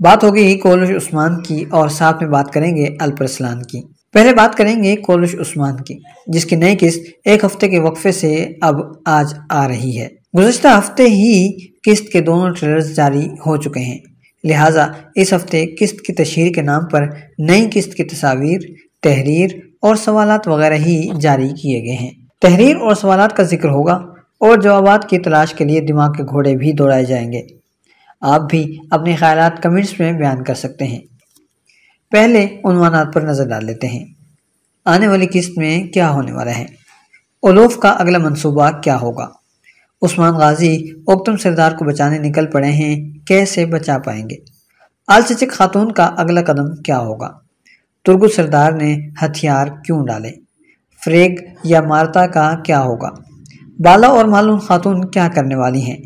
بات ہوگی کولش عثمان کی اور ساتھ میں بات کریں گے الپرسلان کی۔ پہلے بات کریں گے کولش عثمان کی، جس کی نئی قسط ایک ہفتے کے وقفے سے اب آج آ رہی ہے۔ گزشتہ ہفتے ہی قسط کے دونوں ٹریلرز جاری ہو چکے ہیں، لہٰذا اس ہفتے قسط کی تشہیر کے نام پر نئی قسط کی تصاویر، تحریر اور سوالات وغیرہ ہی جاری کیے گئے ہیں۔ تحریر اور سوالات کا ذکر ہوگا اور جوابات کی تلاش کے لیے دماغ کے گھوڑے بھی دوڑائے جائیں گے۔ آپ بھی اپنے خیالات کمنٹس میں بیان کر سکتے ہیں۔ پہلے عنوانات پر نظر ڈال لیتے ہیں۔ آنے والی قسط میں کیا ہونے والا ہے؟ اولوف کا اگلا منصوبہ کیا ہوگا؟ عثمان غازی اوکتم سردار کو بچانے نکل پڑے ہیں، کیسے بچا پائیں گے؟ آلچچک خاتون کا اگلا قدم کیا ہوگا؟ ترگت سردار نے ہتھیار کیوں ڈالے؟ فریگ یا مارتا کا کیا ہوگا؟ بالا اور مالون خاتون کیا کرنے والی ہیں؟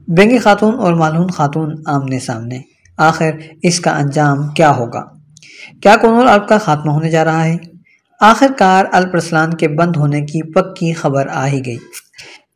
بینگی خاتون اور مالون خاتون آمنے سامنے، آخر اس کا انجام کیا ہوگا؟ کیا کنور الپ کا خاتمہ ہونے جا رہا ہے؟ آخر کار الپرسلان کے بند ہونے کی پکی خبر آ ہی گئی۔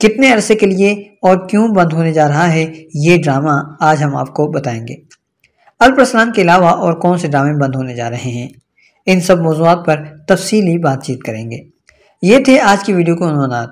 کتنے عرصے کے لیے اور کیوں بند ہونے جا رہا ہے یہ ڈرامہ آج ہم آپ کو بتائیں گے۔ الپرسلان کے علاوہ اور کون سے ڈرامے بند ہونے جا رہے ہیں، ان سب موضوعات پر تفصیلی بات چیت کریں گے۔ یہ تھے آج کی ویڈیو کے عنوانات،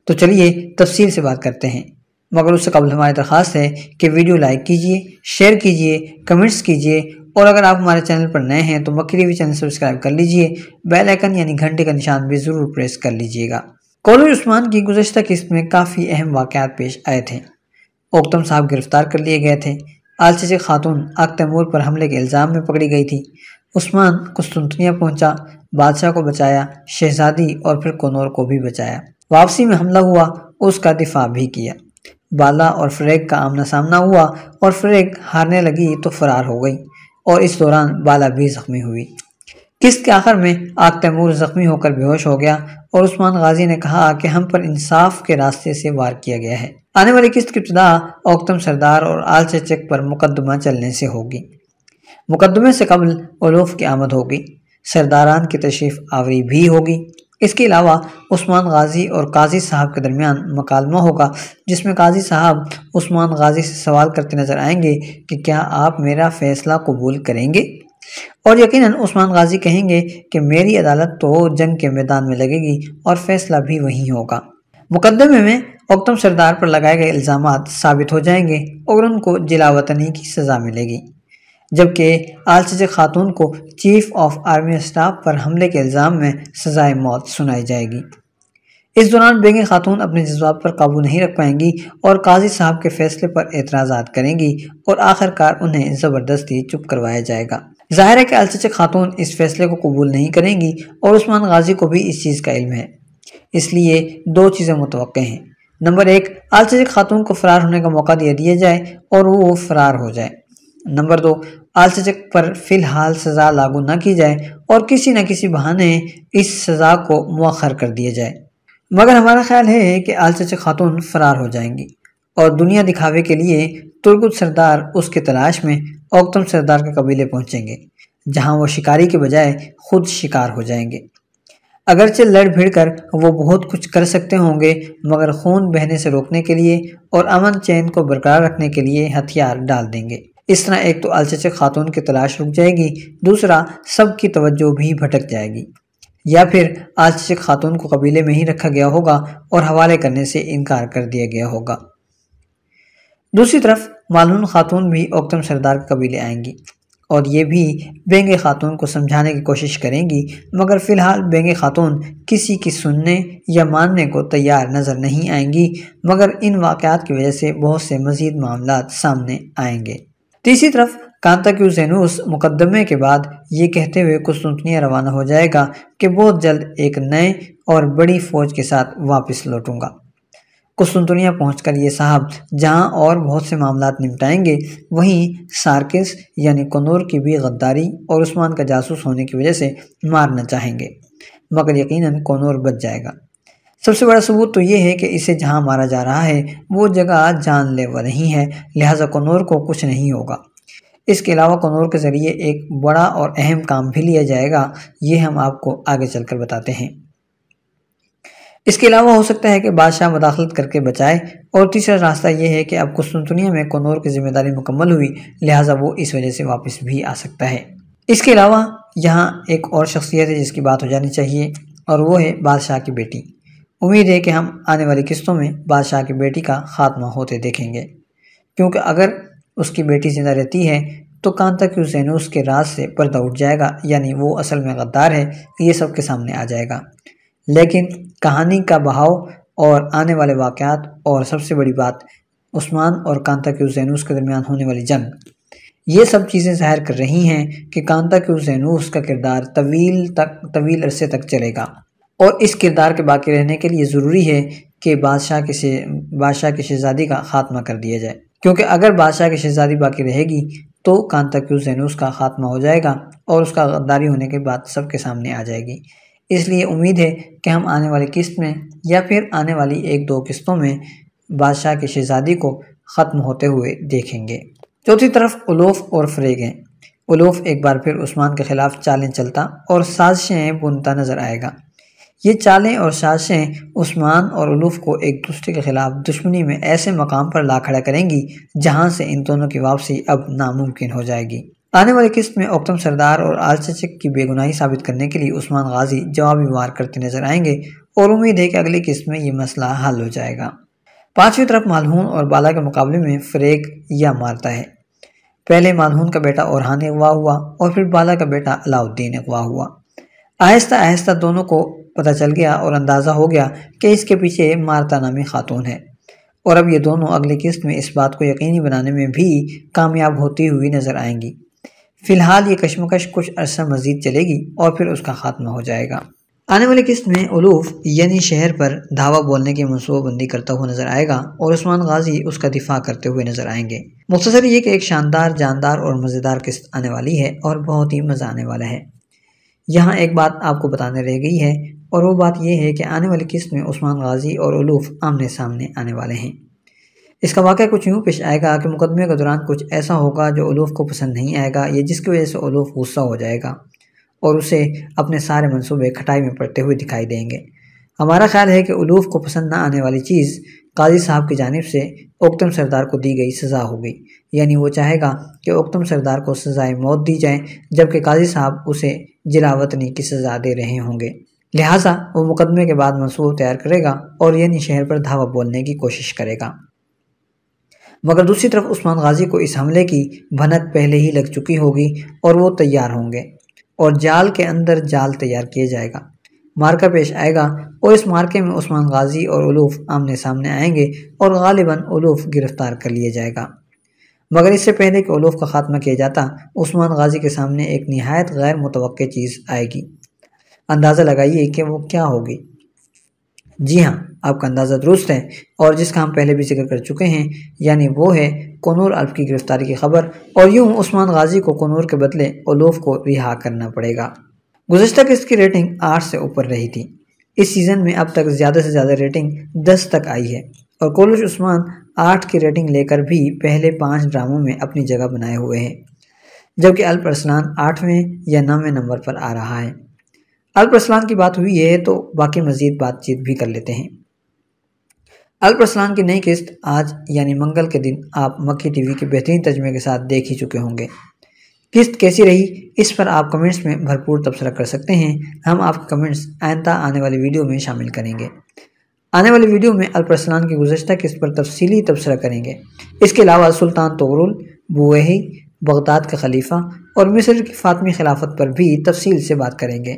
تو چلیے تفصیل سے بات کرتے ہیں، مگر اس سے قبل ہماری درخواست ہے کہ ویڈیو لائک کیجئے، شیئر کیجئے، کمنٹس کیجئے، اور اگر آپ ہمارے چینل پر نئے ہیں تو مکی ٹی وی چینل سبسکرائب کر لیجئے، بیل آئیکن یعنی گھنٹے کا نشان بھی ضرور پریس کر لیجئے گا۔ کولش عثمان کی گزشتہ قسط میں کافی اہم واقعات پیش آئے تھے۔ اوکتم صاحب گرفتار کر لیے گئے تھے، آلچچک خاتون آق تیمور پر حملے کے الزام میں پکڑی گئی تھی، عثمان قسطنطنیہ پہنچا، بادشاہ کو بچایا، شہزادی اور پھر کنور کو بھی بچایا، واپسی میں حملہ ہوا، اس کا دفاع بھی کیا، بالا اور فریگ کا آمنا سامنا ہوا اور فریگ ہارنے لگی تو فرار ہو گئی، اور اس دوران بالا بھی زخمی ہوئی۔ قسط کے آخر میں آق تیمور زخمی ہو کر بے ہوش ہو گیا اور عثمان غازی نے کہا کہ ہم پر انصاف کے راستے سے وار کیا گیا ہے۔ آنے والی قسط کی ابتدا اوکتم سردار اور آلچچک پر مقدمہ چلنے سے ہوگی۔ مقدمے سے قبل اولوف کی آمد ہوگی، سرداران کی تشریف آوری بھی ہوگی۔ اس کے علاوہ عثمان غازی اور قاضی صاحب کے درمیان مکالمہ ہوگا، جس میں قاضی صاحب عثمان غازی سے سوال کرتے نظر آئیں گے کہ کیا آپ میرا فیصلہ قبول کریں گے؟ اور یقیناً عثمان غازی کہیں گے کہ میری عدالت تو جنگ کے میدان میں لگے گی اور فیصلہ بھی وہیں ہوگا۔ مقدمے میں اوکتم سردار پر لگائے گئے الزامات ثابت ہو جائیں گے اور ان کو جلا وطنی کی سزا ملے گی، جبکہ آلچچک خاتون کو چیف آف آرمی اسٹاف پر حملے کے الزام میں سزائے موت سنائی جائے گی۔ اس دوران بینگی خاتون اپنے جذبات پر قابو نہیں رکھ پائیں گی اور قاضی صاحب کے فیصلے پر اعتراضات کریں گی اور آخر کار انہیں زبردستی چپ کروایا جائے گا۔ ظاہر ہے کہ آلچچک خاتون اس فیصلے کو قبول نہیں کریں گی اور عثمان غازی کو بھی اس چیز کا علم ہے، اس لیے دو چیزیں متوقع ہیں۔ نمبر ایک، آلچچک خاتون کو فرار ہونے کا موقع دیا جائے اور وہ فرار ہو جائے۔ نمبر دو، آلچچک پر فی الحال سزا لاگو نہ کی جائے اور کسی نہ کسی بہانے اس سزا کو مؤخر کر دیا جائے۔ مگر ہمارا خیال ہے کہ آلچچک خاتون فرار ہو جائیں گی اور دنیا دکھاوے کے لیے ترگت سردار اس کی تلاش میں اوکتم سردار کے قبیلے پہنچیں گے، جہاں وہ شکاری کے بجائے خود شکار ہو جائیں گے۔ اگرچہ لڑ بھیڑ کر وہ بہت کچھ کر سکتے ہوں گے، مگر خون بہنے سے روکنے کے لیے اور امن چین کو برقرار رکھنے کے لیے ہتھیار ڈال دیں گے۔ اس طرح ایک تو آلچچک خاتون کی تلاش رک جائے گی، دوسرا سب کی توجہ بھی بھٹک جائے گی، یا پھر آلچچک خاتون کو قبیلے میں ہی رکھا گیا ہوگا اور حوالے کرنے سے انکار کر دیا گیا ہوگا۔ دوسری طرف مالون خاتون بھی اوکتم سردار کے قبیلے آئیں گی اور یہ بھی بینگی خاتون کو سمجھانے کی کوشش کریں گی، مگر فی الحال بینگی خاتون کسی کی سننے یا ماننے کو تیار نظر نہیں آئیں گی، مگر ان واقعات کی وجہ سے بہت سے مزید معاملات سامنے آئیں گے۔ تیسری طرف کانتاکیوزینوس مقدمے کے بعد یہ کہتے ہوئے قسطنطنیہ روانہ ہو جائے گا کہ بہت جلد ایک نئے اور بڑی فوج کے ساتھ واپس لوٹوں گا۔ قسطنطنیہ پہنچ کر یہ صاحب جہاں اور بہت سے معاملات نمٹائیں گے، وہیں سارکس یعنی کنور کی بھی غداری اور عثمان کا جاسوس ہونے کی وجہ سے مارنا چاہیں گے، مگر یقیناً کنور بچ جائے گا۔ سب سے بڑا ثبوت تو یہ ہے کہ اسے جہاں مارا جا رہا ہے وہ جگہ جان لیوا نہیں ہے، لہٰذا کنور کو کچھ نہیں ہوگا۔ اس کے علاوہ کنور کے ذریعے ایک بڑا اور اہم کام بھی لیا جائے گا، یہ ہم آپ کو آگے چل کر بتاتے ہیں۔ اس کے علاوہ ہو سکتا ہے کہ بادشاہ مداخلت کر کے بچائے، اور تیسرا راستہ یہ ہے کہ اب قسطنطنیہ میں کنور کی ذمہ داری مکمل ہوئی، لہٰذا وہ اس وجہ سے واپس بھی آ سکتا ہے۔ اس کے علاوہ یہاں ایک اور شخصیت ہے جس کی بات ہو جانی چاہیے، اور وہ ہے بادشاہ کی بیٹی۔ امید ہے کہ ہم آنے والی قسطوں میں بادشاہ کی بیٹی کا خاتمہ ہوتے دیکھیں گے، کیونکہ اگر اس کی بیٹی زندہ رہتی ہے تو کانتاکیوس کے راز سے پردہ اٹھ جائے گا، یعنی وہ اصل میں غدار ہے، یہ سب کے سامنے آ جائے گا۔ لیکن کہانی کا بہاؤ اور آنے والے واقعات، اور سب سے بڑی بات عثمان اور کانتاکیوس کے درمیان ہونے والی جنگ، یہ سب چیزیں ظاہر کر رہی ہیں کہ کانتاکیوس کا کردار طویل عرصے تک چلے گا، اور اس کردار کے باقی رہنے کے لیے ضروری ہے کہ بادشاہ کی شہزادی کا خاتمہ کر دیا جائے، کیونکہ اگر بادشاہ کی شہزادی باقی رہے گی تو کانتاکیوس کا خاتمہ ہو جائے گا، اور اس کا غداری ہونے کے بعد سب کے سامنے آ جائے گی۔ اس لیے امید ہے کہ ہم آنے والی قسط میں یا پھر آنے والی 1-2 قسطوں میں بادشاہ کی شہزادی کو ختم ہوتے ہوئے دیکھیں گے۔ چوتھی طرف الوف اور فریگ ہیں۔ الوف ایک بار پھر عثمان کے خلاف چالیں چلتا اور سازشیں بنتا نظر آئے گا۔ یہ چالیں اور سازشیں عثمان اور الوف کو ایک دوسرے کے خلاف دشمنی میں ایسے مقام پر لا کھڑا کریں گی جہاں سے ان دونوں کی واپسی اب ناممکن ہو جائے گی۔ آنے والی قسط میں اوکتم سردار اور آلچچک کی بے گناہی ثابت کرنے کے لیے عثمان غازی جوابی وار کرتے نظر آئیں گے، اور امید ہے کہ اگلی قسط میں یہ مسئلہ حل ہو جائے گا۔ پانچویں طرف مالہون اور بالا کے مقابلے میں فریگ یا مارتا ہے۔ پہلے مالہون کا بیٹا اورہان اغوا ہوا، اور پھر بالا کا بیٹا علاء الدین اغوا ہوا۔ آہستہ آہستہ دونوں کو پتہ چل گیا اور اندازہ ہو گیا کہ اس کے پیچھے مارتا نامی خاتون ہے، اور اب یہ دونوں اگلی قسط میں اس بات کو یقینی بنانے میں بھی کامیاب ہوتی ہوئی نظر آئیں گی۔ فی الحال یہ کشمکش کچھ عرصہ مزید چلے گی اور پھر اس کا خاتمہ ہو جائے گا۔ آنے والی قسط میں الوف یعنی شہر پر دھاوا بولنے کی منصوبہ بندی کرتا ہوا نظر آئے گا، اور عثمان غازی اس کا دفاع کرتے ہوئے نظر آئیں گے۔ مختصر یہ کہ ایک شاندار، جاندار اور مزیدار قسط آنے والی ہے، اور بہت ہی مزہ آنے والا ہے۔ یہاں ایک بات آپ کو بتانے رہ گئی ہے، اور وہ بات یہ ہے کہ آنے والی قسط میں عثمان غازی اور الوف آمنے سامنے آنے والے ہیں۔ اس کا واقعہ کچھ یوں پیش آئے گا کہ مقدمے کے دوران کچھ ایسا ہوگا جو الوف کو پسند نہیں آئے گا، یا جس کی وجہ سے الوف غصہ ہو جائے گا اور اسے اپنے سارے منصوبے کھٹائی میں پڑتے ہوئے دکھائی دیں گے۔ ہمارا خیال ہے کہ الوف کو پسند نہ آنے والی چیز قاضی صاحب کی جانب سے اوکتم سردار کو دی گئی سزا ہوگی، یعنی وہ چاہے گا کہ اوکتم سردار کو سزائے موت دی جائے، جبکہ قاضی صاحب اسے جلاوطنی کی سزا دے رہے ہوں گے۔ لہٰذا وہ مقدمے کے بعد منصوبہ تیار کرے گا اور یعنی شہر پر دھاوا بولنے کی کوشش کرے گا۔ مگر دوسری طرف عثمان غازی کو اس حملے کی بھنک پہلے ہی لگ چکی ہوگی، اور وہ تیار ہوں گے، اور جال کے اندر جال تیار کیا جائے گا۔ مارکا پیش آئے گا، اور اس مارکے میں عثمان غازی اور الوف آمنے سامنے آئیں گے، اور غالباً الوف گرفتار کر لیا جائے گا۔ مگر اس سے پہلے کہ الوف کا خاتمہ کیا جاتا، عثمان غازی کے سامنے ایک نہایت غیر متوقع چیز آئے گی۔ اندازہ لگائیے کہ وہ کیا ہوگی۔ جی ہاں، آپ کا اندازہ درست ہے، اور جس کا ہم پہلے بھی ذکر کر چکے ہیں، یعنی وہ ہے کنور الف کی گرفتاری کی خبر، اور یوں عثمان غازی کو کنور کے بدلے الوف کو رہا کرنا پڑے گا۔ گزشتہ قسط کی ریٹنگ 8 سے اوپر رہی تھی۔ اس سیزن میں اب تک زیادہ سے زیادہ ریٹنگ 10 تک آئی ہے، اور کولش عثمان 8 کی ریٹنگ لے کر بھی پہلے 5 ڈراموں میں اپنی جگہ بنائے ہوئے ہیں، جبکہ الپ ارسلان 8ویں یا 9ویں نمبر پر آ رہا ہے۔ الپ ارسلان کی بات ہوئی ہے تو باقی مزید بات چیت بھی کر لیتے ہیں۔ الپ ارسلان کی نئی قسط آج یعنی منگل کے دن آپ مکی ٹی وی کے بہترین ترجمے کے ساتھ دیکھ ہی چکے ہوں گے۔ قسط کیسی رہی اس پر آپ کمنٹس میں بھرپور تبصرہ کر سکتے ہیں، ہم آپ کے کمنٹس آئندہ آنے والی ویڈیو میں شامل کریں گے۔ آنے والی ویڈیو میں الپ ارسلان کی گزشتہ قسط پر تفصیلی تبصرہ کریں گے۔ اس کے علاوہ سلطان طغرل، بویہی، بغداد کا خلیفہ اور مصر کی فاطمی خلافت پر بھی تفصیل سے بات کریں گے،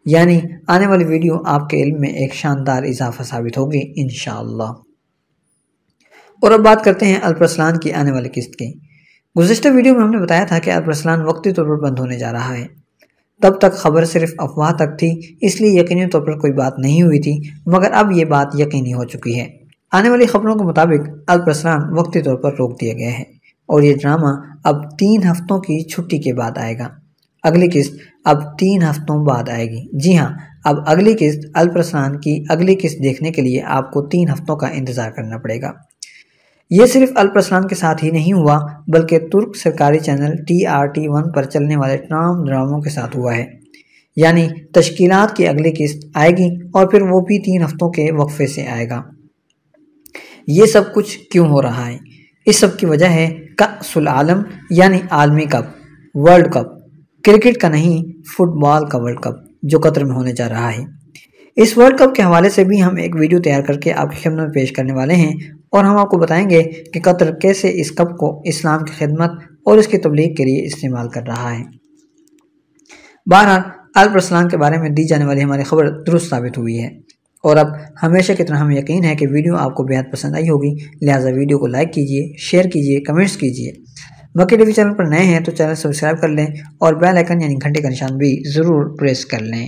یعنی آنے والی ویڈیو آپ کے علم میں ایک شاندار اضافہ ثابت ہوگی انشاءاللہ۔ اور اب بات کرتے ہیں الپ ارسلان کی آنے والی قسط کی۔ گزشتہ ویڈیو میں ہم نے بتایا تھا کہ الپ ارسلان وقتی طور پر بند ہونے جا رہا ہے۔ تب تک خبر صرف افواہ تک تھی، اس لیے یقینی طور پر کوئی بات نہیں ہوئی تھی، مگر اب یہ بات یقینی ہو چکی ہے۔ آنے والی خبروں کے مطابق الپ ارسلان وقتی طور پر روک دیا گیا ہے، اور یہ ڈرامہ اب 3 ہفتوں کی چھٹی کے بعد آئے گا۔ اگلی قسط اب 3 ہفتوں بعد آئے گی۔ جی ہاں، اب اگلی قسط الپ ارسلان کی اگلی قسط دیکھنے کے لیے آپ کو 3 ہفتوں کا انتظار کرنا پڑے گا۔ یہ صرف الپ ارسلان کے ساتھ ہی نہیں ہوا، بلکہ ترک سرکاری چینل TRT1 پر چلنے والے تمام ڈراموں کے ساتھ ہوا ہے۔ یعنی تشکیلات کی اگلی قسط آئے گی اور پھر وہ بھی 3 ہفتوں کے وقفے سے آئے گا۔ یہ سب کچھ کیوں ہو رہا ہے؟ اس سب کی وجہ ہے کأس العالم یعنی عالمی کپ، ورلڈ کپ، کرکٹ کا نہیں فٹ بال کا ورلڈ کپ جو قطر میں ہونے جا رہا ہے۔ اس ورلڈ کپ کے حوالے سے بھی ہم ایک ویڈیو تیار کر کے آپ کی خدمت میں پیش کرنے والے ہیں اور ہم آپ کو بتائیں گے کہ قطر کیسے اس کپ کو اسلام کی خدمت اور اس کی تبلیغ کے لیے استعمال کر رہا ہے۔ بہرحال الپرسلان کے بارے میں دی جانے والی ہماری خبر درست ثابت ہوئی ہے اور اب ہمیشہ کی طرح ہمیں یقین ہے کہ ویڈیو آپ کو بہت پسند آئی ہوگی، لہٰذا ویڈیو کو لائک کیجیے، شیئر کیجیے، کمنٹس کیجیے۔ مکی ٹی وی چینل پر نئے ہیں تو چینل سبسکرائب کر لیں اور بیل آئیکن یعنی گھنٹی کا نشان بھی ضرور پریس کر لیں۔